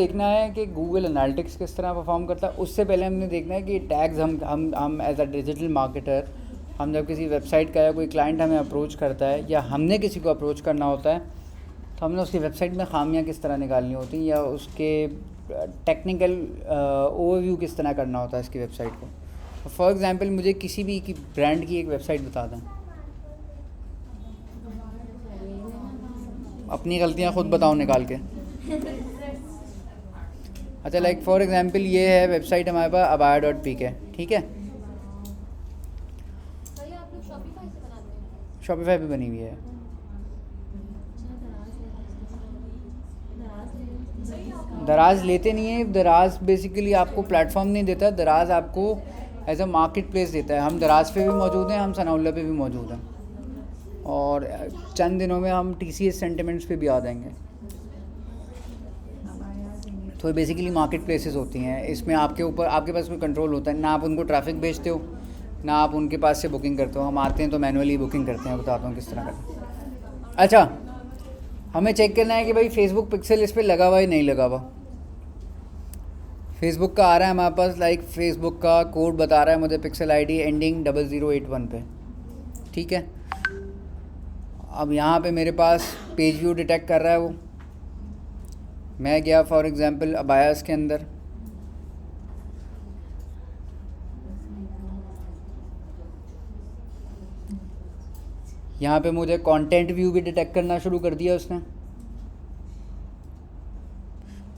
देखना है कि गूगल एनालिटिक्स किस तरह परफॉर्म करता है। उससे पहले हमने देखना है कि टैग्स हम एज अ डिजिटल मार्केटर, हम जब किसी वेबसाइट का या कोई क्लाइंट हमें अप्रोच करता है या हमने किसी को अप्रोच करना होता है, तो हमने उसकी वेबसाइट में खामियां किस तरह निकालनी होती हैं या उसके टेक्निकल ओवरव्यू किस तरह करना होता है इसकी वेबसाइट को। फॉर एग्ज़ाम्पल मुझे किसी भी की ब्रांड की एक वेबसाइट बता दें, अपनी गलतियां खुद बताओ निकाल के। अच्छा, लाइक फॉर एग्जांपल ये है वेबसाइट हमारे पास abaya.pk, ठीक है। शॉपिफाई पे बनी हुई है। दराज लेते नहीं है। दराज बेसिकली आपको प्लेटफॉर्म नहीं देता, दराज आपको एज अ मार्केट प्लेस देता है। हम दराज पे भी मौजूद हैं, हम सनाउल्ला पे भी मौजूद हैं, और चंद दिनों में हम TCS सेंटिमेंट्स पे भी आ जाएंगे। तो बेसिकली मार्केट प्लेसेस होती हैं, इसमें आपके ऊपर आपके पास कोई कंट्रोल होता है ना। आप उनको ट्रैफिक भेजते हो ना आप उनके पास से बुकिंग करते हो। हम आते हैं तो मैनुअली बुकिंग करते हैं, बताता हूँ किस तरह करते। अच्छा, हमें चेक करना है कि भाई फेसबुक पिक्सल इस पर लगा हुआ या नहीं लगा हुआ। फेसबुक का आ रहा है हमारे पास, लाइक फेसबुक का कोड बता रहा है मुझे पिक्सल ID एंडिंग 0081 पे, ठीक है। अब यहाँ पे मेरे पास पेज व्यू डिटेक्ट कर रहा है वो। मैं गया फॉर एग्जांपल अबायास के अंदर, यहाँ पे मुझे कंटेंट व्यू भी डिटेक्ट करना शुरू कर दिया उसने,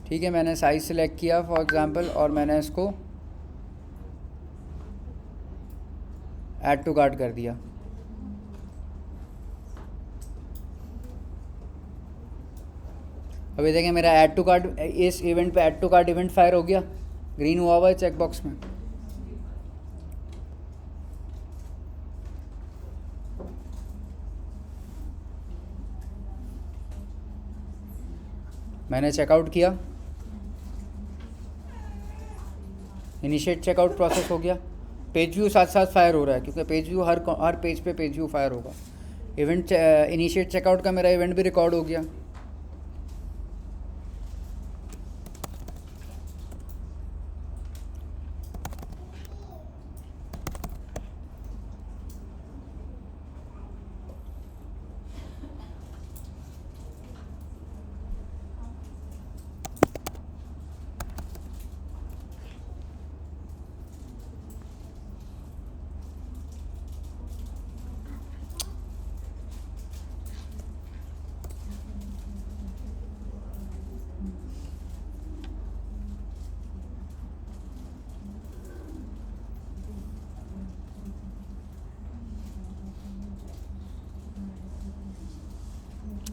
ठीक है। मैंने साइज सेलेक्ट किया फॉर एग्जांपल और मैंने इसको ऐड टू कार्ट कर दिया। अभी देखें मेरा ऐड टू कार्ट, इस इवेंट पे add to cart event fire हो गया, ग्रीन हुआ हुआ है चेक बॉक्स में। मैंने चेकआउट किया, इनिशिएट चेकआउट प्रोसेस हो गया। पेज व्यू साथ साथ फायर हो रहा है क्योंकि पेज व्यू हर पेज पे पेज व्यू फायर होगा। इवेंट इनिशिएट चेकआउट का मेरा इवेंट भी रिकॉर्ड हो गया।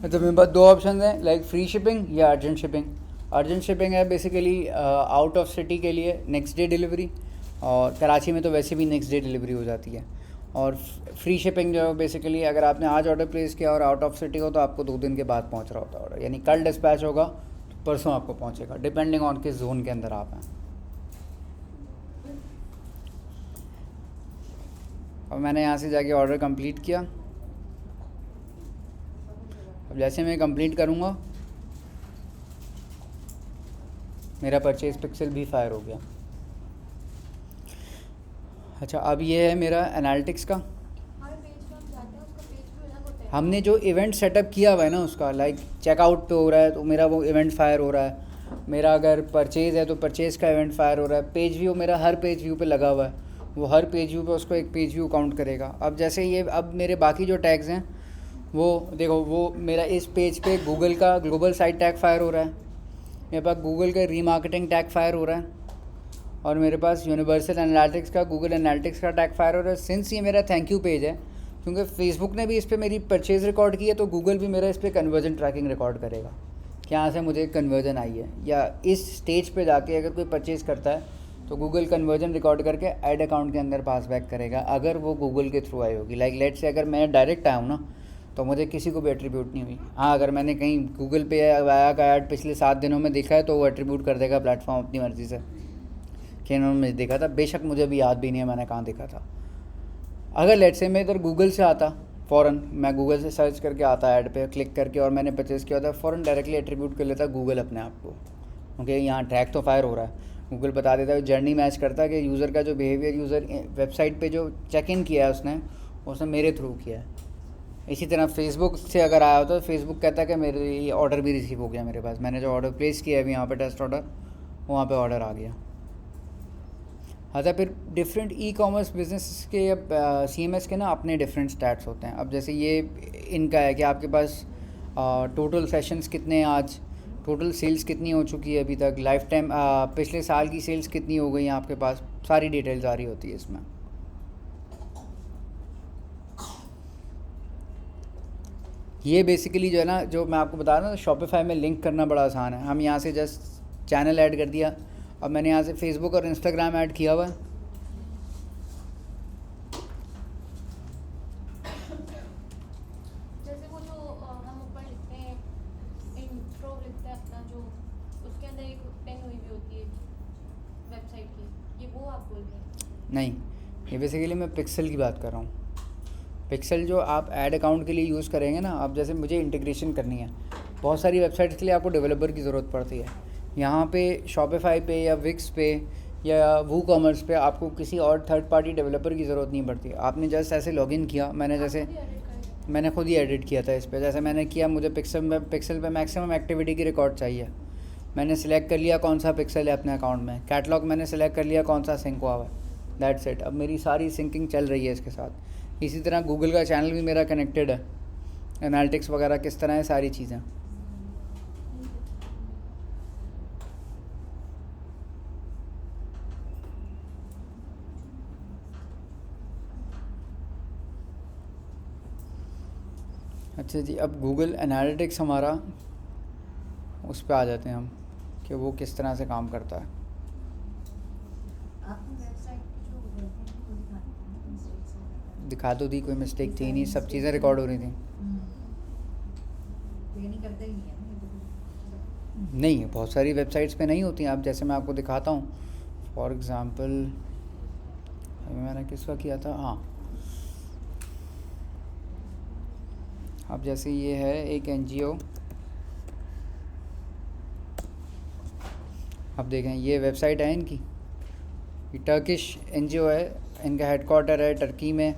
तो मेरे पास दो ऑप्शन हैं, लाइक फ्री शिपिंग या अर्जेंट शिपिंग। अर्जेंट शिपिंग है बेसिकली आउट ऑफ सिटी के लिए नेक्स्ट डे डिलीवरी, और कराची में तो वैसे भी नेक्स्ट डे डिलीवरी हो जाती है। और फ्री शिपिंग जो है बेसिकली अगर आपने आज ऑर्डर प्लेस किया और आउट ऑफ सिटी हो तो आपको 2 दिन के बाद पहुंच रहा होता है ऑर्डर, यानी कल डिस्पैच होगा तो परसों आपको पहुंचेगा, डिपेंडिंग ऑन किस जोन के अंदर आप हैं। और मैंने यहाँ से जाके ऑर्डर कंप्लीट किया। अब जैसे मैं कंप्लीट करूँगा मेरा परचेज पिक्सल भी फायर हो गया। अच्छा, अब ये है मेरा एनालिटिक्स का। हमने जो इवेंट सेटअप किया हुआ है ना उसका, लाइक चेकआउट पे हो रहा है तो मेरा वो इवेंट फायर हो रहा है। मेरा अगर परचेज़ है तो परचेज़ का इवेंट फायर हो रहा है। पेज व्यू मेरा हर पेज व्यू पे लगा हुआ है, वो हर पेज व्यू पे उसको एक पेज व्यू काउंट करेगा। अब जैसे ये अब मेरे बाकी जो टैग्स हैं वो देखो, वो मेरा इस पेज पे गूगल का ग्लोबल साइट टैग फायर हो रहा है, मेरे पास गूगल का रीमार्केटिंग टैग फायर हो रहा है, और मेरे पास यूनिवर्सल एनालिटिक्स का गूगल एनालिटिक्स का टैग फायर हो रहा है। सिंस ये मेरा थैंक यू पेज है, क्योंकि फेसबुक ने भी इस पर मेरी परचेज़ रिकॉर्ड की है, तो गूगल भी मेरा इस पर कन्वर्जन ट्रैकिंग रिकॉर्ड करेगा कि यहाँ से मुझे कन्वर्जन आई है, या इस स्टेज पे जाके अगर कोई परचेज़ करता है तो गूगल कन्वर्जन रिकॉर्ड करके ऐड अकाउंट के अंदर पास बैक करेगा अगर वो गूगल के थ्रू आई होगी। लाइक लेट से अगर मैं डायरेक्ट आया हूँ ना तो मुझे किसी को भी एट्रीब्यूट नहीं हुई। हाँ, अगर मैंने कहीं गूगल पे या वाया का ऐड पिछले 7 दिनों में देखा है तो वो एट्रीब्यूट कर देगा प्लेटफॉर्म अपनी मर्ज़ी से कि इन्होंने मुझे देखा था। बेशक मुझे भी याद भी नहीं है मैंने कहाँ देखा था। अगर लेट से मैं इधर गूगल से आता, फ़ौरन मैं गूगल से सर्च करके आता ऐड पे क्लिक करके और मैंने परचेज़ किया था, फ़ौरन डायरेक्टली एट्रीब्यूट कर लेता गूगल अपने आप को ओके, यहाँ ट्रैक तो फायर हो रहा है, गूगल बता देता है, जर्नी मैच करता है कि यूज़र का जो बिहेवियर, यूज़र वेबसाइट पे जो चेक इन किया है उसने मेरे थ्रू किया है। इसी तरह फेसबुक से अगर आया होता तो फेसबुक कहता है कि मेरे ये ऑर्डर भी रिसीव हो गया मेरे पास, मैंने जो ऑर्डर प्लेस किया है अभी यहाँ पे टेस्ट ऑर्डर, वहाँ पे ऑर्डर आ गया। अच्छा, फिर डिफरेंट ई कॉमर्स बिजनेस के या CMS के ना अपने डिफरेंट स्टैट्स होते हैं। अब जैसे ये इनका है कि आपके पास टोटल सेशंस कितने हैं आज, टोटल सेल्स कितनी हो चुकी है अभी तक, लाइफ टाइम पिछले साल की सेल्स कितनी हो गई हैं आपके पास, सारी डिटेल्स आ रही होती है इसमें। ये बेसिकली जो है ना, जो मैं आपको बता रहा हूँ, शॉपिफाई में लिंक करना बड़ा आसान है। हम यहाँ से जस्ट चैनल ऐड कर दिया, अब मैंने यहाँ से फेसबुक और इंस्टाग्राम ऐड किया हुआ है। जैसे वो जो हम ऊपर लिखते हैं, इंट्रो लिखते हैं अपना, जो उसके अंदर एक पेन हुई भी होती है वेबसाइट की, ये वो आप बोल रहे हैं? नहीं, ये बेसिकली मैं पिक्सल की बात कर रहा हूँ। पिक्सल जो आप ऐड अकाउंट के लिए यूज़ करेंगे ना, अब जैसे मुझे इंटीग्रेशन करनी है, बहुत सारी वेबसाइट्स के लिए आपको डेवलपर की ज़रूरत पड़ती है। यहाँ पे शॉपिफाई पे या विक्स पे या वू कॉमर्स पे आपको किसी और थर्ड पार्टी डेवलपर की ज़रूरत नहीं पड़ती। आपने जस्ट ऐसे लॉगिन किया, मैंने खुद ही एडिट किया था इस पर। जैसे मैंने किया, मुझे पिक्सल पे मैक्सिमम एक्टिविटी की रिकॉर्ड चाहिए, मैंने सेलेक्ट कर लिया कौन सा पिक्सल है अपने अकाउंट में, कैटलॉग मैंने सेलेक्ट कर लिया कौन सा सिंक हुआ हुआ है, दैट्स इट। अब मेरी सारी सिंकिंग चल रही है इसके साथ। इसी तरह गूगल का चैनल भी मेरा कनेक्टेड है, एनालिटिक्स वगैरह किस तरह है, सारी चीज़ें। अच्छा जी, अब गूगल एनालिटिक्स हमारा, उस पर आ जाते हैं हम कि वो किस तरह से काम करता है। आपको वेबसाइट जो गलती थी वो दिखाती थी ना, मिस्टेक्स वगैरह? दिखा तो दी, कोई मिस्टेक थी नहीं, सब चीज़ें रिकॉर्ड हो रही थी। तो ये नहीं करता ही नहीं है ना ये तो। नहीं, बहुत सारी वेबसाइट्स पे नहीं होती हैं। अब जैसे मैं आपको दिखाता हूँ, फॉर एग्ज़ाम्पल अभी मैंने किसका किया था, हाँ, अब जैसे ये है एक NGO, अब देखें ये वेबसाइट है इनकी, ये टर्किश NGO है, इनका हेडक्वार्टर है टर्की में,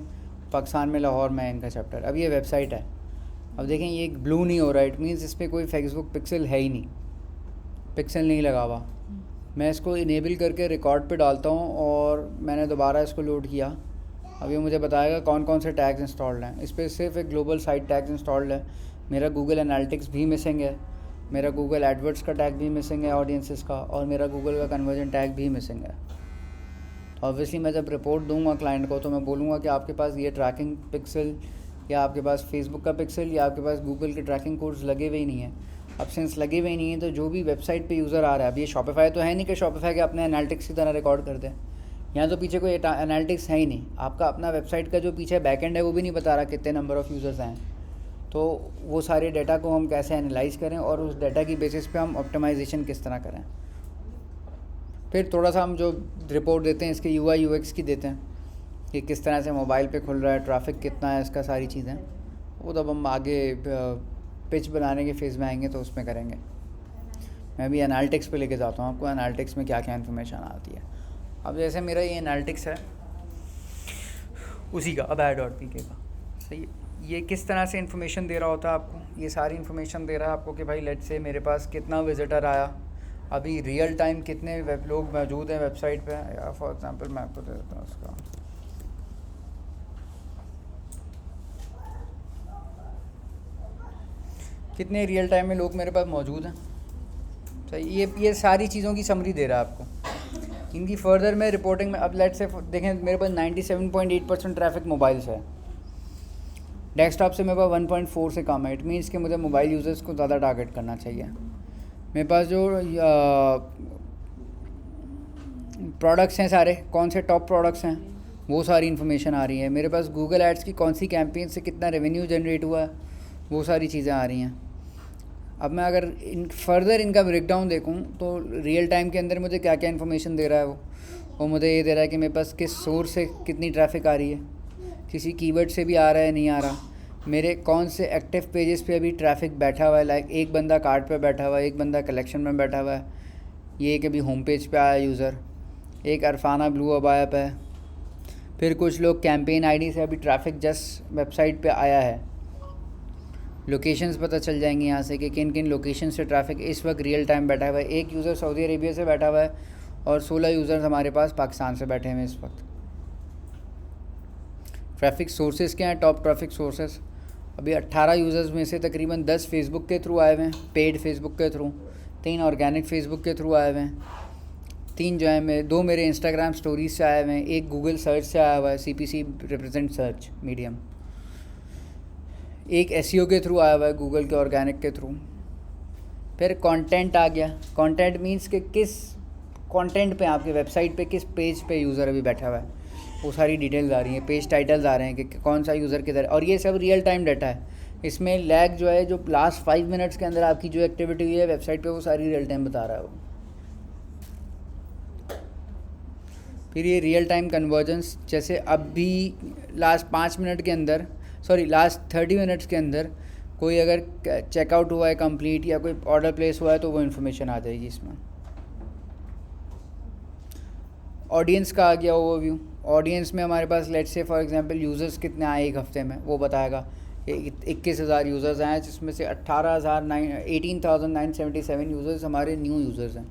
पाकिस्तान में लाहौर में है इनका चैप्टर। अब ये वेबसाइट है, अब देखें ये एक ब्लू नहीं हो रहा है, इट मीन्स इस पर कोई फेसबुक पिक्सल है ही नहीं, पिक्सल नहीं लगा हुआ। मैं इसको इनेबल करके रिकॉर्ड पे डालता हूँ और मैंने दोबारा इसको लोड किया, अब ये मुझे बताएगा कौन कौन से टैग्स इंस्टॉल्ड हैं। इस पर सिर्फ एक ग्लोबल साइट टैग्स इंस्टॉल्ड है, मेरा गूगल एनालिटिक्स भी मिसिंग है, मेरा गूगल एडवर्ड्स का टैग भी मिसिंग है ऑडियंसेस का, और मेरा गूगल का कन्वर्जन टैग भी मिसिंग है। तो ऑब्वियसली मैं जब रिपोर्ट दूंगा क्लाइंट को तो मैं बोलूँगा कि आपके पास ये ट्रैकिंग पिक्सल, या आपके पास फेसबुक का पिक्सल, या आपके पास गूगल के ट्रैकिंग कोड्स लगे हुए ही नहीं हैं। अब सिंस लगे हुए नहीं हैं तो जो भी वेबसाइट पे यूज़र आ रहा है, अब ये शॉपिफाई तो है नहीं कि शॉपिफाई के अपने एनालिटिक्स की तरह रिकॉर्ड कर दें, यहाँ तो पीछे कोई एनालिटिक्स है ही नहीं। आपका अपना वेबसाइट का जो पीछे बैकएंड है वो भी नहीं बता रहा कितने नंबर ऑफ़ यूज़र्स हैं। तो वो सारे डाटा को हम कैसे एनालाइज करें और उस डाटा की बेसिस पे हम ऑप्टिमाइजेशन किस तरह करें। फिर थोड़ा सा हम जो रिपोर्ट देते हैं इसके UI UX की देते हैं कि किस तरह से मोबाइल पे खुल रहा है, ट्रैफिक कितना है, इसका सारी चीज़ें। वो तब हम आगे पिच बनाने के फेज़ में आएंगे तो उसमें करेंगे। मैं भी एनालिटिक्स पे लेके जाता हूँ आपको, एनालिटिक्स में क्या क्या इन्फॉर्मेशन आती है। अब जैसे मेरा ये एनालिटिक्स है उसी का, अब ai.pk का, सही। ये किस तरह से इन्फॉर्मेशन दे रहा होता है आपको, ये सारी इन्फॉर्मेशन दे रहा है आपको कि भाई लेट्स से मेरे पास कितना विजिटर आया, अभी रियल टाइम कितने लोग मौजूद हैं वेबसाइट पे, या फॉर एग्जांपल मैं आपको दे देता हूँ उसका, कितने रियल टाइम में लोग मेरे पास मौजूद हैं, सही। ये सारी चीज़ों की समरी दे रहा है आपको। इनकी फर्दर में रिपोर्टिंग में, अब लेट्स से देखें मेरे पास 97.8% ट्रैफिक मोबाइल से है, डेस्कटॉप से मेरे पास 1.4 से कम है। इट मीन्स कि मुझे मोबाइल यूज़र्स को ज़्यादा टारगेट करना चाहिए। मेरे पास जो प्रोडक्ट्स हैं सारे, कौन से टॉप प्रोडक्ट्स हैं, वो सारी इन्फॉर्मेशन आ रही है। मेरे पास गूगल एड्स की कौन सी कैंपेन से कितना रेवेन्यू जनरेट हुआ है, वो सारी चीज़ें आ रही हैं। अब मैं अगर फर्दर इनका ब्रेकडाउन देखूं तो रियल टाइम के अंदर मुझे क्या क्या इन्फॉर्मेशन दे रहा है वो मुझे ये दे रहा है कि मेरे पास किस सोर्स से कितनी ट्रैफिक आ रही है, किसी कीवर्ड से भी आ रहा है नहीं आ रहा, मेरे कौन से एक्टिव पेजेस पे अभी ट्रैफिक बैठा हुआ है, लाइक एक बंदा कार्ट पे बैठा हुआ है, एक बंदा कलेक्शन में बैठा हुआ है, ये कि भी होम पेज पे आया यूज़र। एक अरफाना ब्लू अब ऐप है। फिर कुछ लोग कैंपेन आईडी से अभी ट्रैफिक जस्ट वेबसाइट पे आया है। लोकेशंस पता चल जाएंगी यहाँ से कि किन किन लोकेशन से ट्रैफिक इस वक्त रियल टाइम बैठा हुआ है। एक यूज़र सऊदी अरेबिया से बैठा हुआ है और 16 यूज़र्स हमारे पास पाकिस्तान से बैठे हुए हैं इस वक्त। ट्रैफिक सोर्सेज क्या हैं? टॉप ट्रैफिक सोर्सेज अभी 18 यूज़र्स में से तकरीबन 10 फेसबुक के थ्रू आए हुए हैं, पेड फेसबुक के थ्रू, 3 ऑर्गेनिक फेसबुक के थ्रू आए हुए हैं, 3 जो है 2 मेरे इंस्टाग्राम स्टोरीज से आए हुए हैं, एक गूगल सर्च से आया हुआ है, CPC रिप्रेजेंट सर्च मीडियम, एक SEO के थ्रू आया हुआ है गूगल के ऑर्गेनिक के थ्रू। फिर कंटेंट आ गया। कंटेंट मींस कि किस कंटेंट पे आपके वेबसाइट पे किस पेज पे यूज़र अभी बैठा हुआ है, वो सारी डिटेल्स आ रही हैं, पेज टाइटल्स आ रहे हैं कि कौन सा यूज़र किधर। और ये सब रियल टाइम डाटा है। इसमें लैग जो है, जो लास्ट 5 मिनट्स के अंदर आपकी जो एक्टिविटी हुई है वेबसाइट पे, वो सारी रियल टाइम बता रहा है वो। फिर ये रियल टाइम कन्वर्जेंस, जैसे अभी लास्ट 5 मिनट के अंदर, लास्ट 30 मिनट्स के अंदर कोई अगर चेकआउट हुआ है कंप्लीट या कोई ऑर्डर प्लेस हुआ है तो वो इन्फॉर्मेशन आ जाएगी इसमें। ऑडियंस का आ गया ओवरव्यू। ऑडियंस में हमारे पास let's say for example users कितने आए एक हफ़्ते में, वो बताएगा। 21,000 यूज़र्स आए जिसमें से 18,977 यूज़र्स हमारे न्यू यूज़र्स हैं।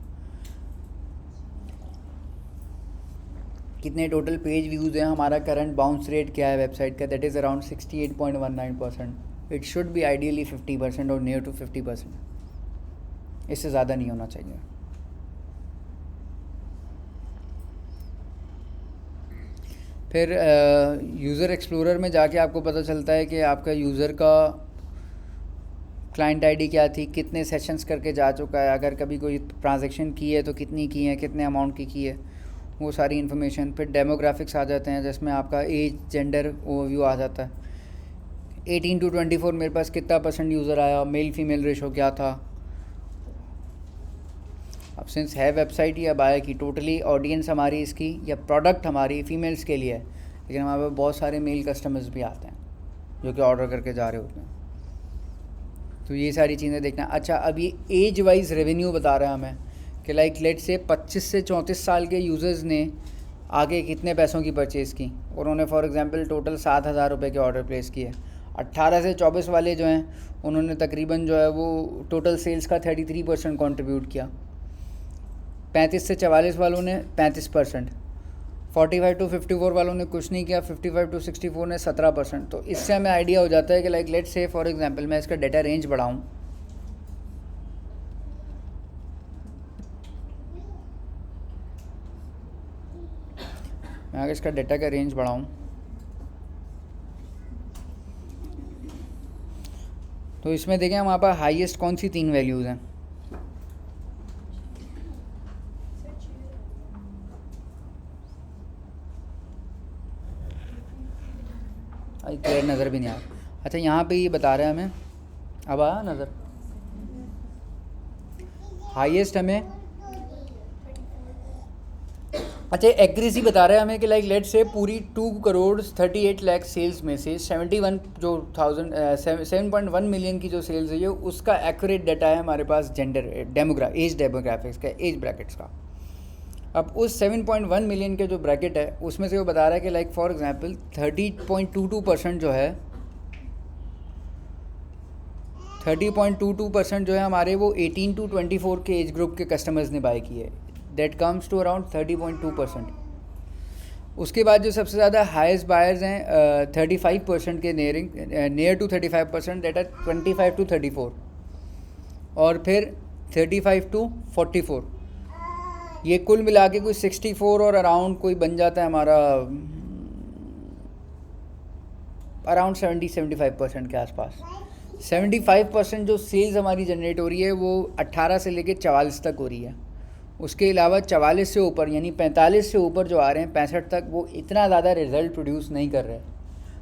कितने टोटल पेज व्यूज़ हैं, हमारा करंट बाउंस रेट क्या है वेबसाइट का, that is around 68.19%। It should be ideally 50% और नियर टू 50%, इससे ज़्यादा नहीं होना चाहिए। फिर यूज़र एक्सप्लोरर में जाके आपको पता चलता है कि आपका यूज़र का क्लाइंट आईडी क्या थी, कितने सेशंस करके जा चुका है, अगर कभी कोई ट्रांजैक्शन की है तो कितनी की है, कितने अमाउंट की है, वो सारी इन्फॉर्मेशन। फिर डेमोग्राफिक्स आ जाते हैं जिसमें आपका एज, जेंडर ओवरव्यू आ जाता है। 18 to 24 मेरे पास कितना % यूज़र आया, मेल फीमेल रेशो क्या था। अब सिंस है वेबसाइट या बाय की टोटली ऑडियंस हमारी इसकी या प्रोडक्ट हमारी फ़ीमेल्स के लिए है, लेकिन हमारे पास बहुत सारे मेल कस्टमर्स भी आते हैं जो कि ऑर्डर करके जा रहे होते हैं। तो ये सारी चीज़ें देखना। अच्छा, अब ये एज वाइज रेवेन्यू बता रहा है हमें कि लाइक लेट से 25 से 34 साल के यूज़र्स ने आगे कितने पैसों की परचेज़ की, और उन्होंने फॉर एग्जांपल टोटल 7,000 रुपये के ऑर्डर प्लेस किए। 18 से 24 वाले जो हैं उन्होंने तकरीबन जो है वो टोटल सेल्स का 33% कंट्रीब्यूट किया। 35 से 44 वालों ने 35%, 45 to 54 वालों ने कुछ नहीं किया, 55 to 64 ने 17%। तो इससे हमें आइडिया हो जाता है कि like let's say for example मैं इसका डेटा रेंज बढ़ाऊँ, मैं अगर इसका डेटा का रेंज बढ़ाऊँ तो इसमें देखें हमारे पास हाईएस्ट कौन सी 3 वैल्यूज़ हैं। क्लियर नज़र भी नहीं आया। अच्छा, यहाँ पे ये बता रहे हैं हमें, अब आया नज़र, हाईएस्ट हमें, अच्छा एक्यूरेसी बता रहे हैं हमें कि लाइक लेट से पूरी 2,38,00,000 सेल्स में से 7.1 मिलियन की जो सेल्स है ये उसका एक्यूरेट डाटा है हमारे पास जेंडर एज डेमोग्राफिक्स का, एज ब्रैकेट्स का। अब उस 7.1 मिलियन के जो ब्रैकेट है उसमें से वो बता रहा है कि लाइक फॉर एग्जांपल 30.22% जो है 30.22% जो है हमारे वो 18 to 24 के एज ग्रुप के कस्टमर्स ने बाय किए। That comes to around 30.2%। उसके बाद जो सबसे ज़्यादा हाईएस्ट बायर्स हैं 35% के near to 35%, that are 25 to 34, और फिर 35 to 44। ये कुल मिला के कोई 64 और अराउंड कोई बन जाता है हमारा अराउंड 70-75% के आसपास। 75% जो सेल्स हमारी जनरेट हो रही है वो 18 से लेके 44 तक हो रही है। उसके अलावा 44 से ऊपर यानी 45 से ऊपर जो आ रहे हैं 65 तक, वो इतना ज़्यादा रिज़ल्ट प्रोड्यूस नहीं कर रहे।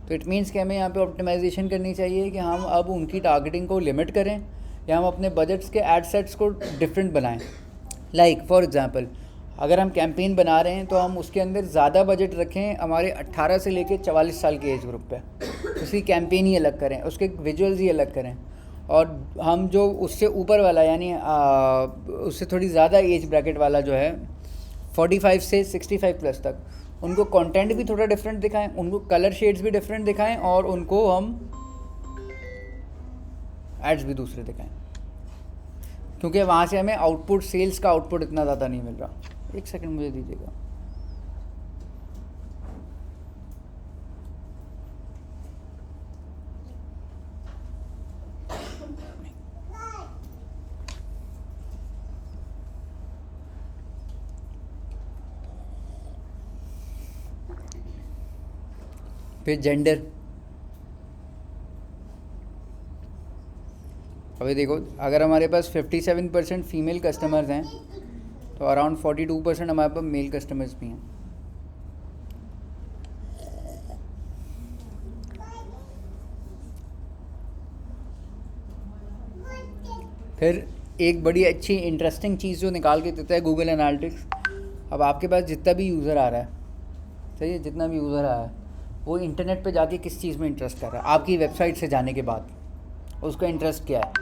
तो इट मीन्स कि हमें यहाँ पे ऑप्टिमाइजेशन करनी चाहिए कि हम अब उनकी टारगेटिंग को लिमिट करें या हम अपने बजट्स के एड सेट्स को डिफरेंट बनाएं। लाइक फॉर एग्जांपल अगर हम कैंपेन बना रहे हैं तो हम उसके अंदर ज़्यादा बजट रखें हमारे 18 से लेके 44 साल के एज ग्रुप पे, उसकी कैंपेन ही अलग करें, उसके विजुअल्स ही अलग करें। और हम जो उससे ऊपर वाला यानी उससे थोड़ी ज़्यादा एज ब्रैकेट वाला जो है 45 से 65 प्लस तक, उनको कंटेंट भी थोड़ा डिफरेंट दिखाएं, उनको कलर शेड्स भी डिफरेंट दिखाएं और उनको हम एड्स भी दूसरे दिखाएं, क्योंकि वहाँ से हमें आउटपुट, सेल्स का आउटपुट इतना ज़्यादा नहीं मिल रहा। एक सेकंड मुझे दीजिएगा। फिर जेंडर, अभी देखो अगर हमारे पास 57% फीमेल कस्टमर्स हैं तो अराउंड 42% हमारे पास मेल कस्टमर्स भी हैं। फिर एक बड़ी अच्छी इंटरेस्टिंग चीज़ जो निकाल के देता है गूगल एनालिटिक्स, अब आपके पास जितना भी यूज़र आ रहा है, सही है, जितना भी यूज़र आ रहा है वो इंटरनेट पे जाके किस चीज़ में इंटरेस्ट कर रहा है, आपकी वेबसाइट से जाने के बाद उसका इंटरेस्ट क्या है,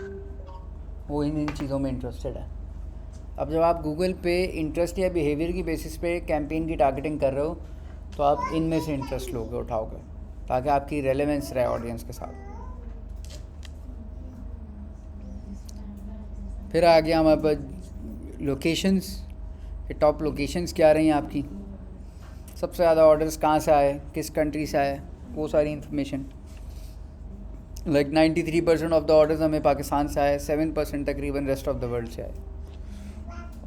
वो इन चीज़ों में इंटरेस्टेड है। अब जब आप गूगल पे इंटरेस्ट या बिहेवियर की बेसिस पे कैंपेन की टारगेटिंग कर रहे हो तो आप इनमें से इंटरेस्ट लोगे, उठाओगे, ताकि आपकी रेलेवेंस रहे ऑडियंस के साथ। फिर आ गया हमारे पास लोकेशंस, कि टॉप लोकेशंस क्या रही हैं आपकी, सबसे ज़्यादा ऑर्डर्स कहाँ से आए, किस कंट्री से आए, वो सारी information. Like 93% of the orders हमें पाकिस्तान से आए, 7% तकरीबन रेस्ट ऑफ द वर्ल्ड से आए,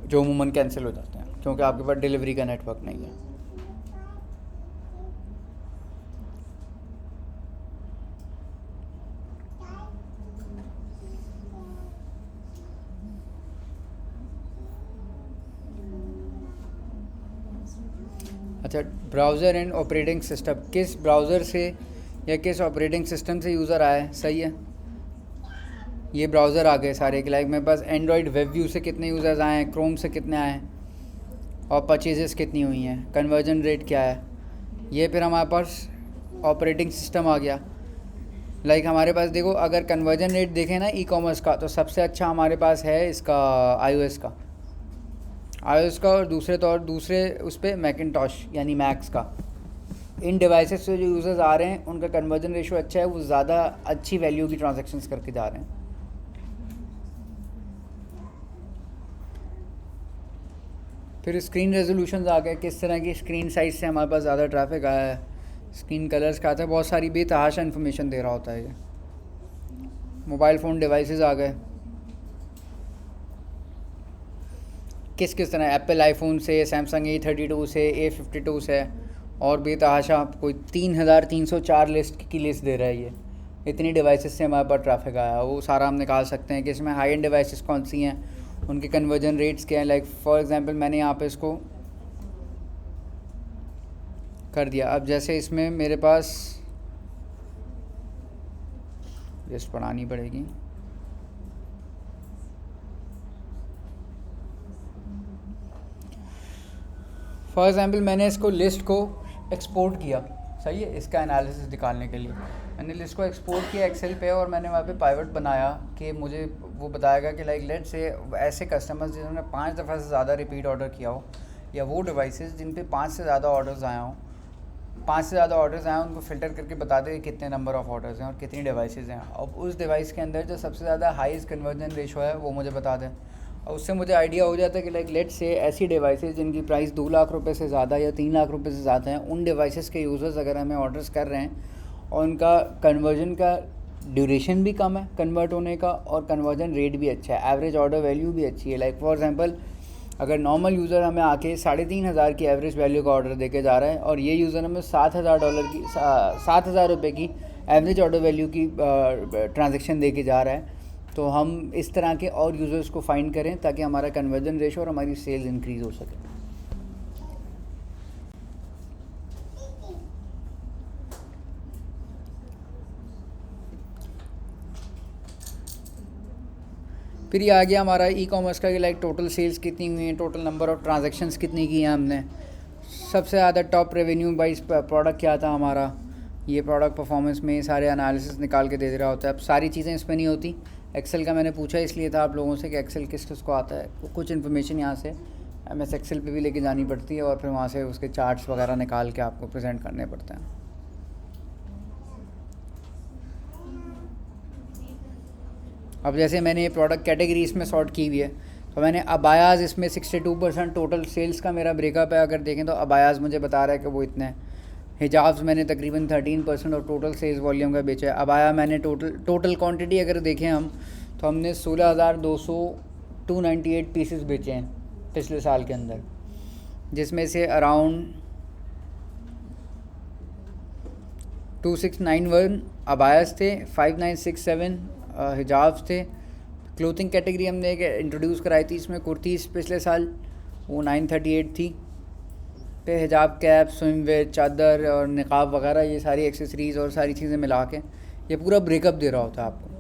जो अमूमन कैंसिल हो जाते हैं क्योंकि आपके पास डिलीवरी का नेटवर्क नहीं है। अच्छा, ब्राउज़र एंड ऑपरेटिंग सिस्टम, किस ब्राउज़र से या किस ऑपरेटिंग सिस्टम से यूज़र आया है, सही है। ये ब्राउज़र आ गए सारे के, लाइक मेरे पास एंड्रॉयड वेब व्यू से कितने यूज़र्स आए हैं, क्रोम से कितने आए हैं, और परचेजेस कितनी हुई हैं, कन्वर्जन रेट क्या है। ये फिर हमारे पास ऑपरेटिंग सिस्टम आ गया। लाइक हमारे पास देखो, अगर कन्वर्जन रेट देखें ना ई कॉमर्स का, तो सबसे अच्छा हमारे पास है इसका iOS का, और दूसरे उस पर मैकिनटॉश यानी मैक्स का। इन डिवाइसेस से जो यूज़र्स आ रहे हैं उनका कन्वर्जन रेशो अच्छा है, वो ज़्यादा अच्छी वैल्यू की ट्रांजैक्शंस करके जा रहे हैं। फिर स्क्रीन रेजोल्यूशंस आ गए, किस तरह की स्क्रीन साइज से हमारे पास ज़्यादा ट्रैफिक आया है, स्क्रीन कलर्स का आता है, बहुत सारी बेतहाशा इन्फॉर्मेशन दे रहा होता है ये। मोबाइल फ़ोन डिवाइसेस आ गए, किस तरह एप्पल आईफोन से, सैमसंग A32 से, A52 से, और बेतहाशा कोई 3304 लिस्ट की लिस्ट दे रहा है ये। इतनी डिवाइसेस से हमारे पास ट्रैफिक आया, वो सारा हम निकाल सकते हैं कि इसमें हाई एंड डिवाइसेस कौन सी हैं, उनके कन्वर्जन रेट्स क्या हैं। लाइक फॉर एग्जांपल मैंने यहाँ पे इसको कर दिया। अब जैसे इसमें मेरे पास लिस्ट बनानी पड़ेगी, फॉर एग्जांपल मैंने इसको लिस्ट को एक्सपोर्ट किया, सही है, इसका एनालिसिस निकालने के लिए मैंने लिस्ट को एक्सपोर्ट किया एक्सेल पे, और मैंने वहाँ पे पाइवट बनाया कि मुझे वो बताएगा कि लाइक लेट से ऐसे कस्टमर्स जिन्होंने 5 दफ़ा से ज़्यादा रिपीट ऑर्डर किया हो, या वो डिवाइसेस जिन पे 5 से ज़्यादा ऑर्डर्स आए हों, 5 से ज़्यादा ऑर्डर्स आए, उनको फ़िल्टर करके बता दे कितने नंबर ऑफ़ ऑर्डर्स हैं और कितनी डिवाइसेस हैं। अब उस डिवाइस के अंदर जो सबसे ज़्यादा हाईएस्ट कन्वर्जन रेशो है वो मुझे बता दें, और उससे मुझे आइडिया हो जाता है कि लाइक लेट से ऐसी डिवाइसेस जिनकी प्राइस 2 लाख रुपए से ज़्यादा या 3 लाख रुपए से ज़्यादा हैं, उन डिवाइसेस के यूज़र्स अगर हमें ऑर्डर्स कर रहे हैं और उनका कन्वर्जन का ड्यूरेशन भी कम है कन्वर्ट होने का, और कन्वर्जन रेट भी अच्छा है, एवरेज ऑर्डर वैल्यू भी अच्छी है। लाइक फॉर एग्जांपल अगर नॉर्मल यूज़र हमें आके 3,500 की एवरेज वैल्यू का ऑर्डर देके जा रहा है, और ये यूज़र हमें $7,000 की एवरेज ऑर्डर वैल्यू की ट्रांजेक्शन देके जा रहा है, तो हम इस तरह के और यूज़र्स को फाइंड करें ताकि हमारा कन्वर्जन रेशो और हमारी सेल्स इंक्रीज़ हो सके। फिर ये आ गया हमारा ई कॉमर्स का कि लाइक टोटल सेल्स कितनी हुई हैं, टोटल नंबर ऑफ़ ट्रांजैक्शंस कितनी की हैं हमने, सबसे ज़्यादा टॉप रेवेन्यू वाइज प्रोडक्ट क्या था हमारा, ये प्रोडक्ट परफॉर्मेंस में सारे एनालिसिस निकाल के दे रहा होता है। अब सारी चीज़ें इसमें नहीं होती, एक्सेल का मैंने पूछा इसलिए था आप लोगों से कि एक्सेल किस किस को आता है, कुछ इन्फॉर्मेशन यहाँ से MS एक्सेल पे भी लेके जानी पड़ती है और फिर वहाँ से उसके चार्ट्स वगैरह निकाल के आपको प्रेजेंट करने पड़ते हैं। अब जैसे मैंने ये प्रोडक्ट कैटेगरीज में सॉर्ट की हुई है, तो मैंने अबायाज़ इसमें 62% टोटल सेल्स का मेरा ब्रेकअप है। अगर देखें तो अबायाज़ मुझे बता रहा है कि वो इतने हैं। हिजाब्स मैंने तकरीबन 13% और टोटल सेल्स वॉल्यूम का बेचा है। अबाया मैंने टोटल क्वांटिटी अगर देखें हम, तो हमने 16,298 पीसेस बेचे हैं पिछले साल के अंदर, जिसमें से अराउंड 2691 अबायास थे, 5967 हिजाब्स थे। क्लोथिंग कैटेगरी हमने एक इंट्रोड्यूस कराई थी, इसमें कुर्तीज़ पिछले साल वो 938 थी। पे हिजाब, कैप, स्विमवेयर, चादर और निकाब वगैरह ये सारी एक्सेसरीज़ और सारी चीज़ें मिला के ये पूरा ब्रेकअप दे रहा होता है आपको।